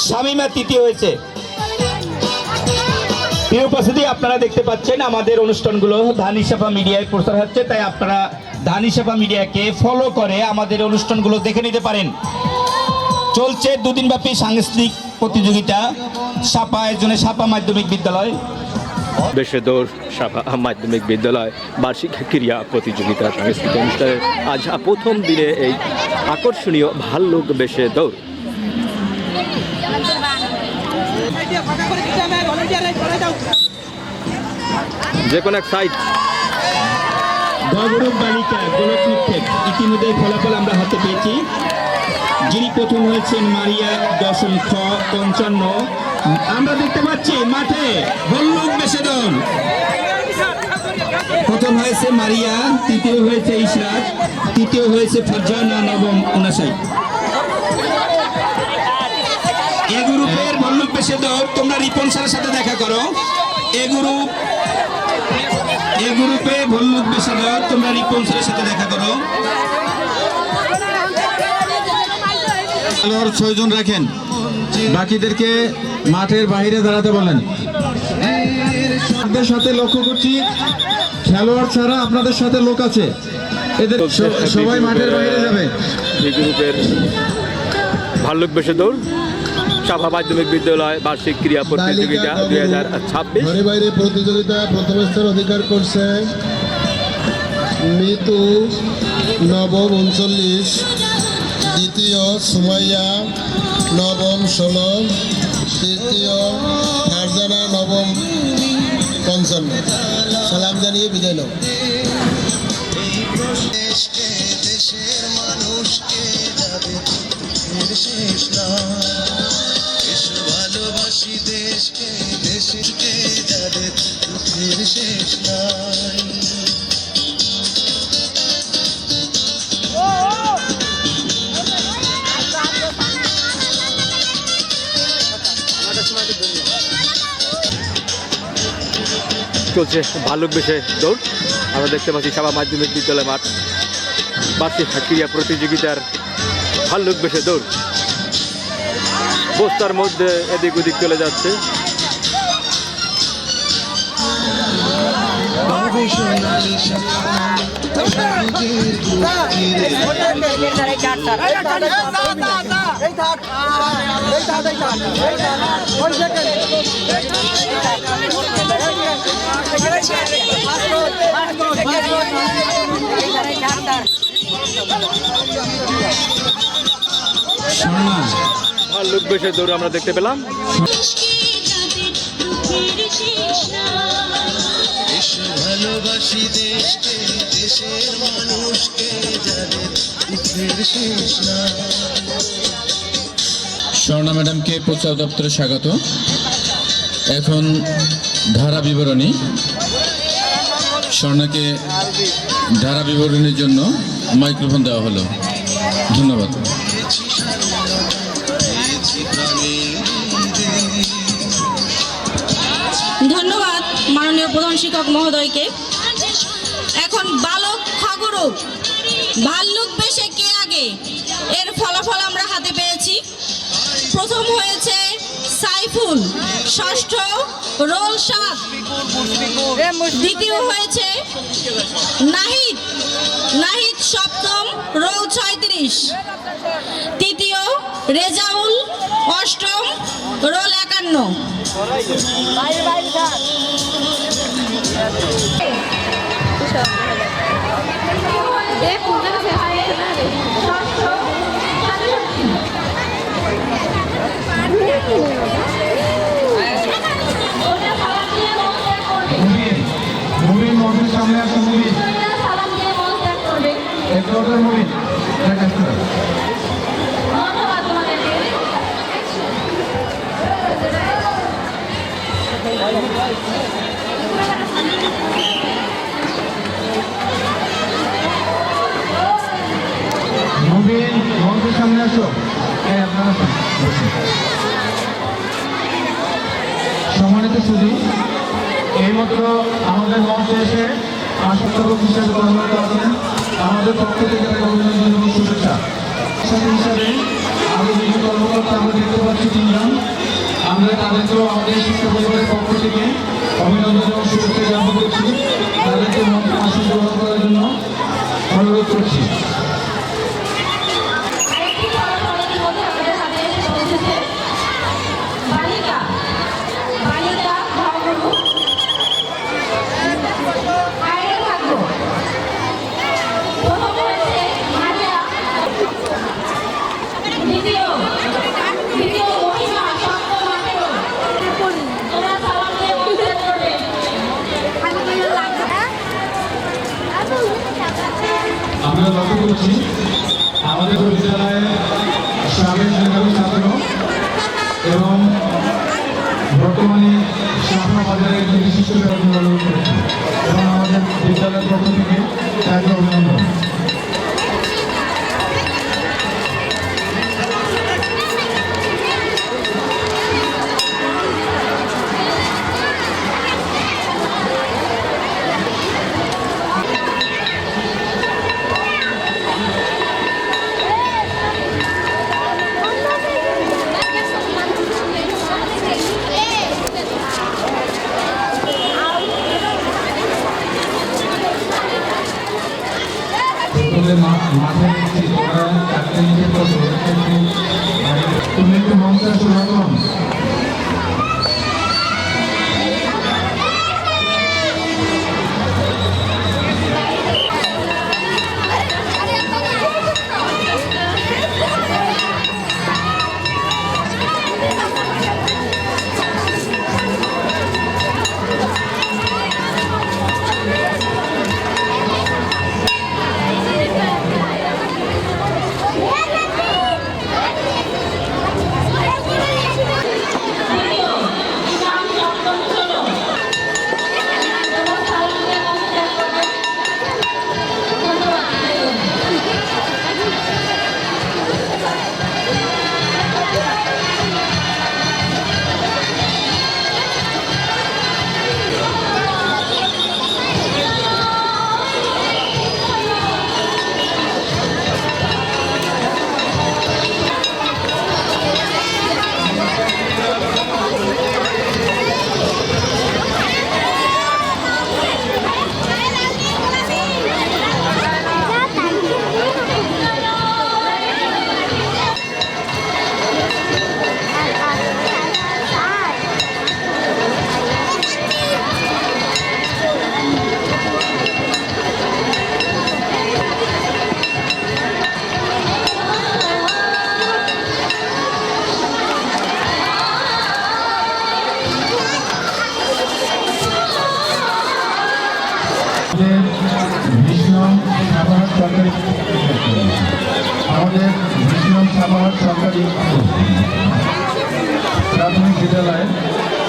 শামিমা তৃতীয় হয়েছে। প্রিয় উপস্থিতি, আপনারা দেখতে পাচ্ছেন আমাদের অনুষ্ঠানগুলো ধানি সাফা মিডিয়ায় প্রচার হচ্ছে, তাই আপনারা ধানি সাফা মিডিয়াকে ফলো করে আমাদের অনুষ্ঠানগুলো দেখে নিতে পারেন। চলছে দুদিনব্যাপী সাংস্কৃতিক প্রতিযোগিতা সাপা আয়োজনে সাপা মাধ্যমিক বিদ্যালয় বেশে দৌড় সাপা মাধ্যমিক বিদ্যালয় বার্ষিক ক্রীড়া প্রতিযোগিতা সাংস্কৃতিক অনুষ্ঠানে আজ প্রথম দিনে এই আকর্ষণীয় ভাল্লুক বেশে দৌড়। যে কোনো এক সাইড গৌরব বালিকা গোলক নিক্ষেপ ইতিমধ্যে ফলাফল আমরা হাতে পেয়েছি। যিনি প্রথম হয়েছেন মারিয়া 10.55। আমরা দেখতে পাচ্ছি মাঠে ভল্লুক বেশে দৌড়। প্রথম হয়েছে মারিয়া, তৃতীয় হয়েছে ইশরাত, তৃতীয় হয়েছে ফারজানা 9.59। এ গ্রুপের ভল্লুক বেশে দৌড় তোমরা রিপন স্যারের সাথে দেখা করো। এ গ্রুপে ভল্লুক বেশে দৌড় তোমরা রিপন স্যারের সাথে দেখা করো। 6 জন রাখেন, বাকিদেরকে মাঠের বাইরে দাঁড়াতে বলেন। আপনাদের সাথে লক্ষ্য করছি খেলোয়াড় ছাড়া আপনাদের সাথে লোক আছে, এদের সবাই মাঠের বাইরে যাবে। এই গ্রুপের ভাল্লুক বেশে দৌড় সাপা মাধ্যমিক বিদ্যালয় বার্ষিক ক্রীড়া প্রতিযোগিতা 2026। ঘরে বাইরে প্রতিযোগিতা প্রথম স্থান অধিকার করছে মিতু 9.39, দ্বিতীয় সুমাইয়া 9.16, তৃতীয় ফারজানা 9.55। সালাম জানিয়ে বিদায় নাও। ভালোবাসি দেশকে, দেশকে যাদের দুঃখের শেষ নাই। চলছে ভাল্লুক বেশে দৌড়। আমরা দেখতে পাচ্ছি সাপা মাধ্যমিক বিদ্যালয় মাঠ বার্ষিক ক্রীড়া প্রতিযোগিতার ভাল্লুক বেশে দৌড়। বস্তার মধ্যে এদিক ওদিক চলে যাচ্ছে। ভাল্লুক বেশে দৌড় আমরা দেখতে পেলাম। ভালোবাসি দেশকে, দেশের মানুষকে যাদের দুঃখের শেষ নাই। স্বর্ণা ম্যাডামকে প্রচার দপ্তরে স্বাগত। এখন ধারা বিবরণী, স্বর্ণাকে ধারা বিবরণীর জন্য মাইক্রোফোন দেওয়া হলো। ধন্যবাদ। ধন্যবাদ মাননীয় প্রধান শিক্ষক মহোদয়কে। এখন বালক খগরূপ ভাল্লুক বেশে কে আগে এর ফলাফল আমরা হাতে পেয়েছি। প্রথম হয়েছে সাইফুল, ষষ্ঠ রোল 7, দ্বিতীয় হয়েছে নাহিদ সপ্তম রোল 36, তৃতীয় রেজাউল অষ্টম রোল 51। সামনে আসুন, মঞ্চের সামনে আসো। আপনারা সম্মানিত সুধী, এইমাত্র আমাদের মঞ্চে এসে আশাপ্রক হিসেবে কর্মরত আছেন। আমাদের পক্ষ থেকে তাকে অভিনন্দন এবং শুভেচ্ছা। সাথে হিসাবে আরো কিছু কর্মকর্তা আমরা দেখতে পাচ্ছি 3 জন। আমরা তাদেরকেও আমাদের শিক্ষা পরিবারের পক্ষ থেকে অভিনন্দন এবং শুভেচ্ছা জ্ঞাপন করছি। তাদেরকে মঞ্চে আসন গ্রহণ করার জন্য অনুরোধ করছি। আরেকটি ফলাফল ইতিমধ্যে আমাদের হাতে এসে পৌঁছেছে। বালিকা ধর্মগুরু আয়ের ভাগ্য। প্রথম হয়েছে মারিয়া, দ্বিতীয় মহিমা সপ্তম 18। তোমরা সালাম দিয়ে মঞ্চে চড়বে। আমরা লক্ষ্য করছি আমাদের বিদ্যালয়ের সাবেক মেধাবী ছাত্র এবং বর্তমানে শাখা বাজারের একটি বিশিষ্ট ব্যক্তি অনুরোধ করেছি এবং আমাদের বিদ্যালয়ের পক্ষ থেকে তাকে অভিনন্দন। মাঠে তোমরা চারটে নিচে করবো তুমি একটু মঞ্চে আসো রাখুন। আমাদের বিষ্ণু সাভার সরকারি প্রাথমিক বিদ্যালয়ের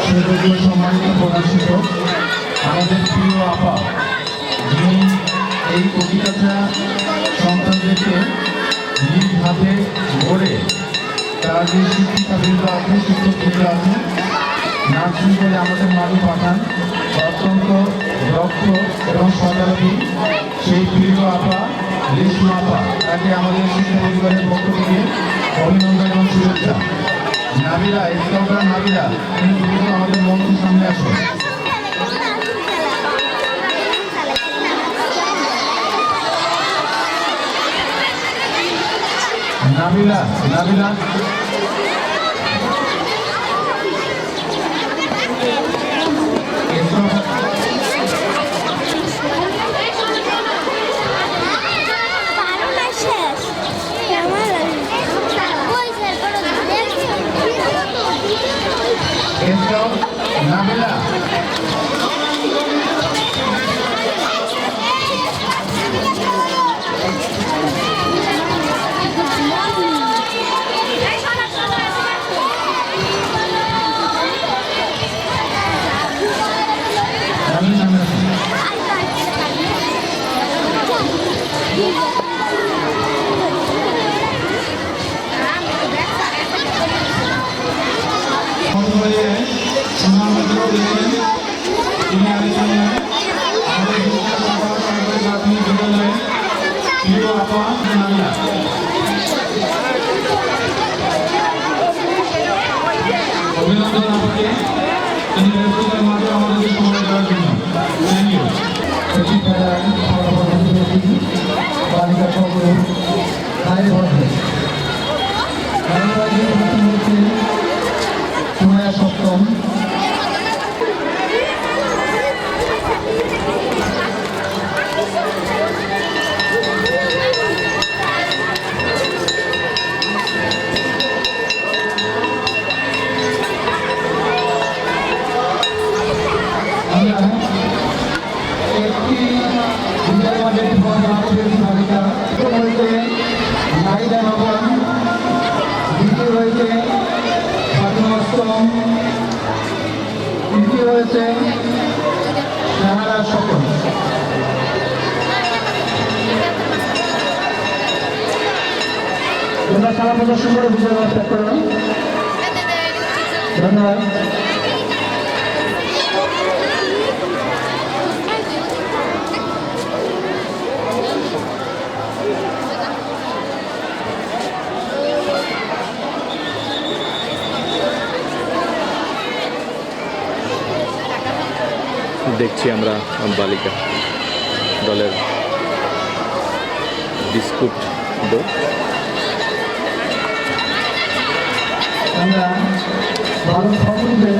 সুযোগ্য সম্মানিত প্রধান শিক্ষক আমাদের প্রিয় আপা, যিনি এই কচিকাঁচা সন্তানদেরকে নিজ হাতে গড়ে তার যে শিক্ষিকাবৃন্দ আছে শিক্ষকবৃন্দ আছে নার্সিং করে আমাদের মাঝে পাঠান অত্যন্ত দক্ষ এবং সতর্কী সেই প্রিয় আপা রেশমা আপা, তাকে আমাদের শিক্ষা পরিবারের পক্ষ থেকে অভিনন্দন এবং শুভেচ্ছা। নাবিলা স্কাউটার নাবিলা, তুমি দ্রুত আমাদের মঞ্চের সামনে আসো। নাবিলা নাবিলা অভিনন্দন এই ব্যস্ততার মাঝে আমাদেরকে সময় দেওয়ার জন্য থ্যাংক ইউ। বালিকা খবর বাইরে বসে সুমায়া সপ্তম, একটি বিদ্যালয়ের বালিকা হয়েছে নাইদা নবম, দ্বিতীয় হয়েছে ফাতিমা অষ্টম, তৃতীয় হয়েছে সাহারা সপ্তম। তোমরা খেলা প্রদর্শন করে বিজয় ব্যবস্থা করো। ধন্যবাদ। দেখছি আমরা বালিকা দলের বিস্কুট দৌড়। আমরা ভালো খবর দেব।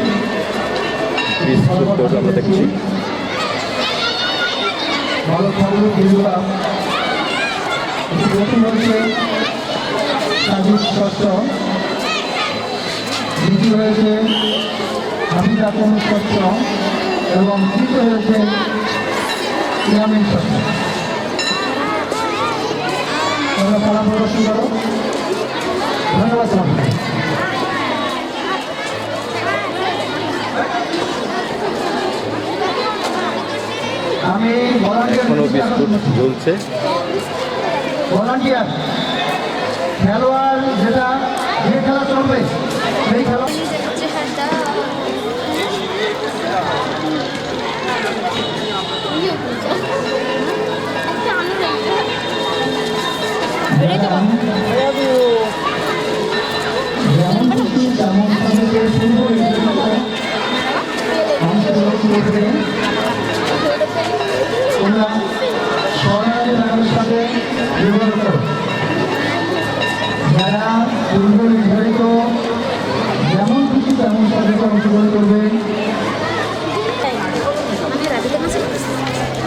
বিস্কুট দৌড় আমরা দেখছি। ভালো খবর দিলাম। প্রথম হচ্ছে সাজিদ ষষ্ঠ, দ্বিতীয় হয়েছে হামিদা কমল ষষ্ঠ এবং তৃতীয় হয়েছে ইয়ামিন ষষ্ঠ। তোমরা খেলা প্রদর্শন করো। ধন্যবাদ তোমাকে। আমি এখনো বিস্কুট ঝুলছে। ভলান্টিয়ার খেলোয়াড় যেটা যে খেলা চলবে সেই খেলা যেমন খুশি তেমন ভাবে শুরু হয়েছে। তোমরা সরকারি টাকার সাথে ব্যবহার করো। যারা পূর্ব নির্ধারিত যেমন খুশি তেমন সাথে অংশগ্রহণ করবে।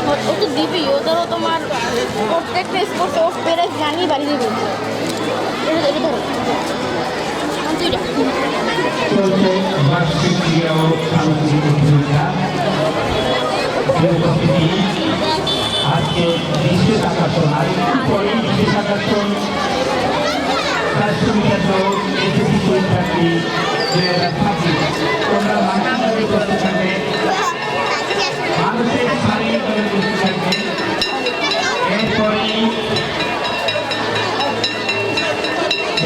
ও তো দিবি, ওদেরও তোমার প্রত্যেকটা স্পোর্টস অফ প্রাইজ জানিয়ে বাড়ি দেবে। এটা ধরো চলছে বার্ষিক ক্রীড়া ও সাংস্কৃতিক প্রতিযোগিতা। আজকে বিশেষ আকর্ষণ, আর একটু পরে বিশেষ আকর্ষণ 400 মিটার দৌড় এসএসসি পরীক্ষার্থী 2026। তোমরা মানসিকভাবে করতে থাকবে, মানুষের শারীরিকভাবে করতে থাকবে।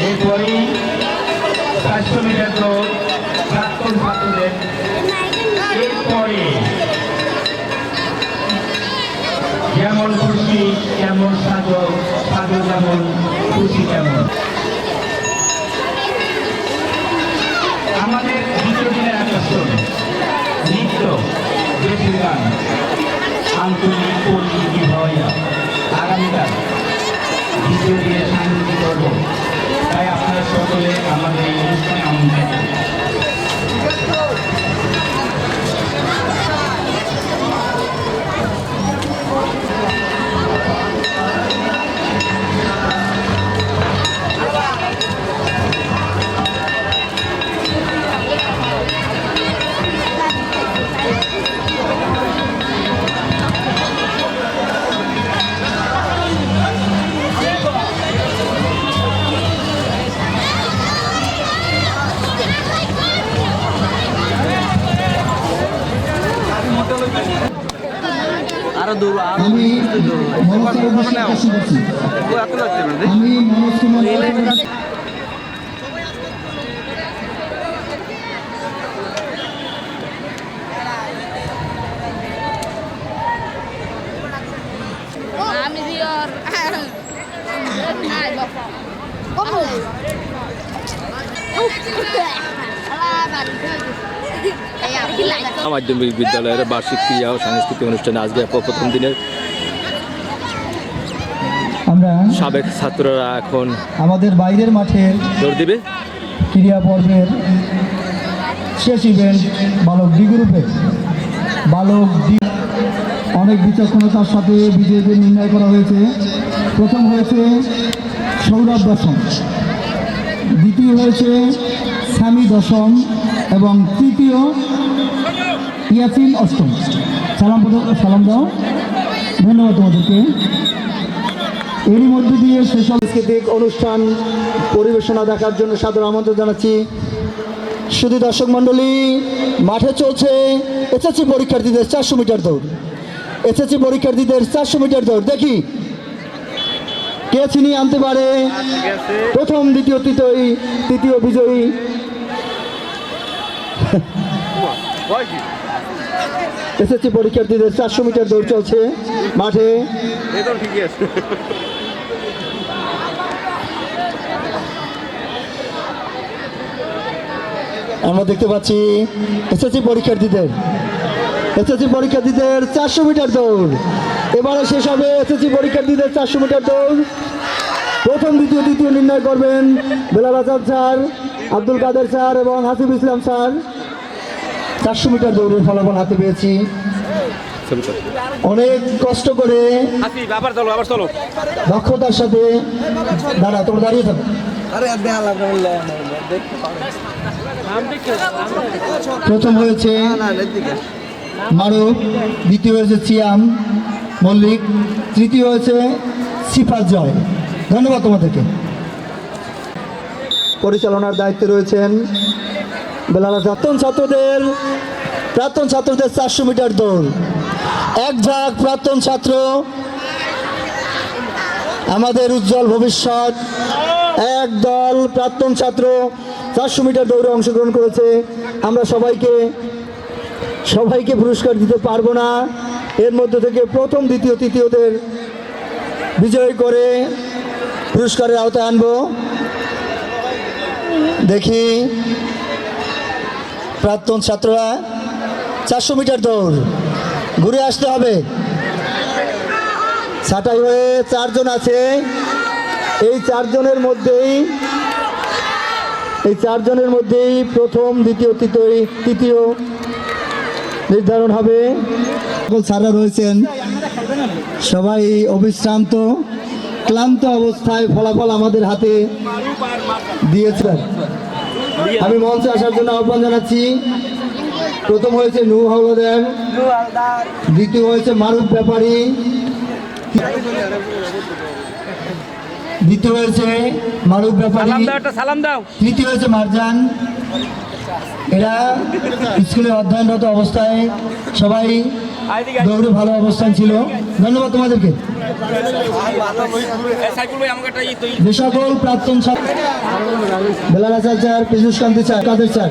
এরপরেই 400 মিটার দৌড় প্রাক্তন ছাত্রদের। এরপরে যেমন খুশি তেমন সাজো, সাজো যেমন খুশি তেমন। আমাদের দ্বিতীয় দিনের আকর্ষণ নৃত্য, দেশের গান, আঞ্চলিক পরিচিতি ভয়া। আগামীকাল দ্বিতীয় দিনের সাংস্কৃতিক পর্ব, তাই আপনারা সকলে আমাদের এই অনুষ্ঠানে আমন্ত্রিত। আমি মনোজ কুমার আমি দিওর kayak মাধ্যমিক বিদ্যালয়ের বার্ষিক ক্রীড়া ও সাংস্কৃতিক অনুষ্ঠানে আজকে প্রথম দিনের আমরা সাবেক ছাত্ররা এখন আমাদের বাইরের মাঠের দৌড় দিবে। ক্রীড়া পর্বের শেষ ইভেন্ট বালক ডি গ্রুপে বালক ডি অনেক বিচক্ষণতার সাথে বিজয়ীদের নির্ণয় করা হয়েছে। প্রথম হয়েছে সৌরভ দশম, দ্বিতীয় হয়েছে স্বামী দশম এবং তৃতীয় ইয়াসিন অষ্টম। সালাম দাও, ধন্যবাদ তোমাদেরকে। এরই মধ্যে দিয়ে সে সাংস্কৃতিক অনুষ্ঠান পরিবেশনা দেখার জন্য সাদর আমন্ত্রণ জানাচ্ছি। শুধু দর্শক মণ্ডলী, মাঠে চলছে এসএসসি পরীক্ষার্থীদের 400 মিটার দৌড়। এসএসসি পরীক্ষার্থীদের 400 মিটার দৌড়, দেখি কে ছিনিয়ে আনতে পারে প্রথম, দ্বিতীয়, তৃতীয় বিজয়ী। এসএসসি পরীক্ষার্থীদের 400 মিটার দৌড় চলছে মাঠে। আমরা দেখতে পাচ্ছি এসএসসি পরীক্ষার্থীদের 400 মিটার দৌড় এবারে শেষ হবে। এসএসসি পরীক্ষার্থীদের 400 মিটার দৌড় প্রথম, দ্বিতীয়, তৃতীয় নির্ণয় করবেন বেলাল আজাদ স্যার, আব্দুল কাদের স্যার এবং হাসিব ইসলাম স্যার। 400 মিটার দৌড়ের ফলাফল হাতে পেয়েছি। অনেক কষ্ট করে দক্ষতার সাথে দাঁড়া, তোমরা দাঁড়িয়ে থাকো। প্রথম হয়েছে মারুফ, দ্বিতীয় হয়েছে সিয়াম মল্লিক, তৃতীয় হয়েছে সিফাত জয়। ধন্যবাদ তোমাদেরকে। পরিচালনার দায়িত্বে রয়েছেন বেলাল প্রাক্তন ছাত্রদের 400 মিটার দৌড়। এক ঝাঁক প্রাক্তন ছাত্র, আমাদের উজ্জ্বল ভবিষ্যৎ। এক দল প্রাক্তন ছাত্র 400 মিটার দৌড়ে অংশগ্রহণ করেছে। আমরা সবাইকে পুরস্কার দিতে পারবো না, এর মধ্যে থেকে প্রথম, দ্বিতীয়, তৃতীয়দের বিজয় করে পুরস্কারের আওতায় আনবো। দেখি প্রাক্তন ছাত্ররা 400 মিটার দৌড় ঘুরে আসতে হবে। ছাঁটাই হয়ে 4 জন আছে। এই 4 জনের মধ্যেই প্রথম, দ্বিতীয়, তৃতীয় নির্ধারণ হবে। সকল স্যাররা রয়েছেন, সবাই অবিশ্রান্ত ক্লান্ত অবস্থায় ফলাফল আমাদের হাতে দিয়েছেন। আমি মঞ্চে আসার জন্য আহ্বান জানাচ্ছি। প্রথম হয়েছে নূর হাওলাদার, দ্বিতীয় হয়েছে মারুফ ব্যাপারী, তৃতীয় হয়েছে মারজান। এরা স্কুলে অধ্যয়নরত অবস্থায় সবাই দৌড়ে ভালো অবস্থান ছিল। ধন্যবাদ তোমাদেরকে। যে সকল প্রাক্তন ছাত্র বেলাল আজাদ স্যার, পীযূষ কান্তি স্যার, কাদের স্যার,